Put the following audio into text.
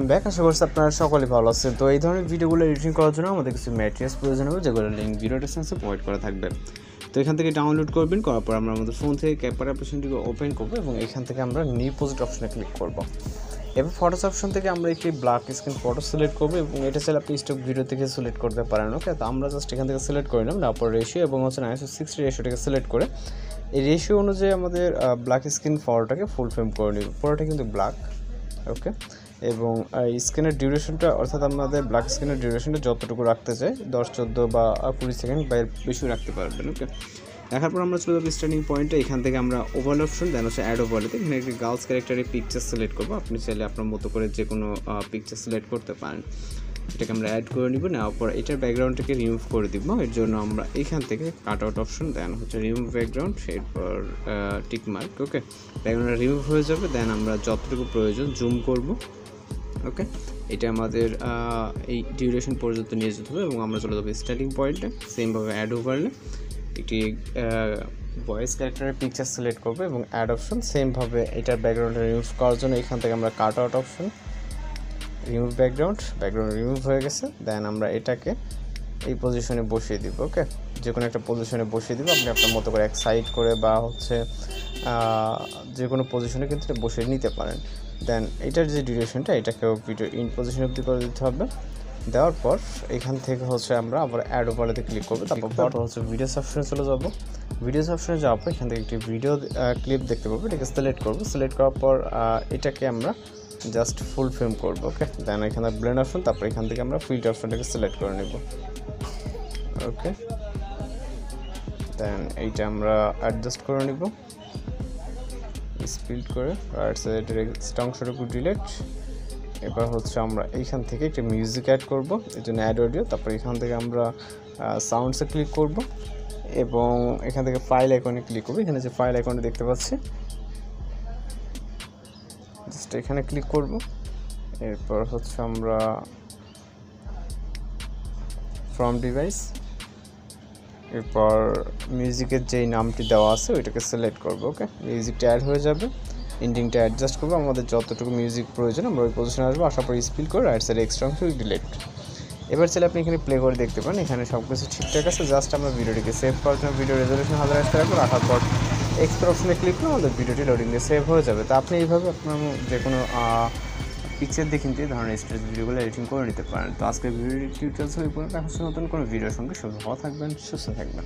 Back. আশা করছি আপনারা সকলেই ভালো আছেন। তো এই ধরনের ভিডিওগুলো এডিটিং করার জন্য আমাদের কিছু ম্যাটেরিয়ালস প্রয়োজন হবে, যেগুলো লিঙ্ক ভিডিও ডেসক্রিপশনে প্রোভাইড করা থাকবে। তো এখান থেকে ডাউনলোড করবেন, করার পর আমরা আমাদের ফোন থেকে ক্যাপকাট অ্যাপ্লিকেশনটিকে ওপেন করবো এবং এখান থেকে আমরা নিউ প্রজেক্ট অপশনে ক্লিক করব। এবার ফটোস অপশন থেকে আমরা একটি ব্ল্যাক স্ক্রিন ফটো সিলেক্ট করবো এবং এটা চাইলে আপনি স্টক ভিডিও থেকে সিলেক্ট করতে পারেন। ওকে, তো আমরা জাস্ট এখান থেকে সিলেক্ট করে নিলাম, তারপর রেশিও এবং 9:60 রেশিওটাকে সিলেক্ট করে এই রেশিও অনুযায়ী আমাদের ব্ল্যাক স্ক্রিন ফটোটাকে ফুল ফ্রেম করে নিব। পুরোটা কিন্তু ব্ল্যাক। ওকে, এবং স্ক্রিনের ডিউরেশনটা, অর্থাৎ আমাদের ব্ল্যাক স্ক্রিনের ডিউরেশনটা যতটুকু রাখতে চাই 10, 14 বা 20 সেকেন্ড বা এর বেশি রাখতে পারবেন। ওকে, দেখার পর আমরা চলে যাবো স্টার্টিং পয়েন্টে। এখান থেকে আমরা ওভারলে অপশন, দেন হচ্ছে অ্যাড ওভারলেতে এখানে একটি গার্লস ক্যারেক্টারের পিকচার সিলেক্ট করবো। আপনি চাইলে আপনার মতো করে যে কোনো পিকচার সিলেক্ট করতে পারেন। এটাকে আমরা অ্যাড করে নিব, নেওয়ার পর এটার ব্যাকগ্রাউন্ডটাকে রিমুভ করে দিব। এর জন্য আমরা এখান থেকে কাট আউট অপশন, দেন হচ্ছে রিমুভ ব্যাকগ্রাউন্ড, এরপর টিক মার্ক। ওকে, ব্যাকগ্রাউন্ডটা রিমুভ হয়ে যাবে। দেন আমরা যতটুকু প্রয়োজন জুম করব। ওকে, এটা আমাদের এই ডিউরেশন পর্যন্ত নিয়ে যেতে হবে এবং আমরা চলে যাবো স্টার্টিং পয়েন্টে। সেমভাবে অ্যাড ওভারলে একটি ভয়েস ক্যারেক্টারের পিকচার সিলেক্ট করবো এবং অ্যাড অপশন, সেমভাবে এটার ব্যাকগ্রাউন্ডটা রিমুভ করার জন্য এখান থেকে আমরা cut out option, remove background remove হয়ে গেছে। দেন আমরা এটাকে এই পজিশনে বসিয়ে দিব। ওকে, যে কোনো একটা পজিশনে বসিয়ে দিব, আপনি আপনার মতো করে এক সাইড করে বা হচ্ছে যে কোনো পজিশনে কিন্তু এটা বসিয়ে নিতে পারেন। দেন এটার যে ডিউরেশনটা, এটাকেও ভিডিও ইন পজিশন অবধি করে দিতে হবে। দেওয়ার পর এখান থেকে হচ্ছে আমরা আবার অ্যাড ওভারলেতে ক্লিক করবো। তারপর হচ্ছে ভিডিওস অপশনে চলে যাব। ভিডিওস অপশনে যাওয়ার পর এখান থেকে একটি ভিডিও ক্লিপ দেখতে পাবো, এটাকে সিলেক্ট করবো। সিলেক্ট করার পর এটাকে আমরা জাস্ট ফুল ফ্রেম করবো। ওকে, দেন এখানে ব্লেন্ড অপশন, তারপর এখান থেকে আমরা ফিল্টার অপশনটাকে সিলেক্ট করে নেব। ওকে, দেন এইটা আমরা অ্যাডজাস্ট করে নেব স্পিড করে, আর অংশটুকু ডিলেট। এবার হচ্ছে আমরা এইখান থেকে একটা মিউজিক অ্যাড করব, এর জন্য অ্যাড অডিও। তারপর এখান থেকে আমরা সাউন্ডসে ক্লিক করব এবং এখান থেকে ফাইল আইকনে ক্লিক করব। এখানে যে ফাইল আইকনটা দেখতে পাচ্ছি, জাস্ট এখানে ক্লিক করব। এরপর হচ্ছে আমরা ফ্রম ডিভাইস, এরপর মিউজিকের যেই নামটি দেওয়া আছে ওইটাকে সিলেক্ট করব। ওকে, মিউজিকটা অ্যাড হয়ে যাবে, এন্ডিংটা অ্যাডজাস্ট করবো। আমাদের যতটুকু মিউজিক প্রয়োজন আমরা ওই পজিশনে আসবো, আসার পর স্পিড করে রাইট সাইড এক্সট্রা অংশ ডিলেট। এবার চাইলে আপনি এখানে প্লে করে দেখতে পারেন, এখানে সব কিছু ঠিকঠাক আছে। জাস্ট আমরা ভিডিওটিকে সেভ করার জন্য ভিডিও রেজলিউশন 1000 রাখবো, রাখার পর এক্সপোর্ট অপশনে ক্লিক করে আমাদের ভিডিওটি লোডিং দিয়ে সেভ হয়ে যাবে। তো আপনি এইভাবে আপনার যে কোনো পিকচার দিয়ে কিন্তু এই ধরনের স্টেজ ভিডিওগুলো এডিটিং করে নিতে পারেন। তো আজকের ভিডিও টিউটোরিয়ালস হয়ে পড়ে দেখা হচ্ছে নতুন কোনো ভিডিওর সঙ্গে। সুস্থ থাকবেন, সুস্থ থাকবেন।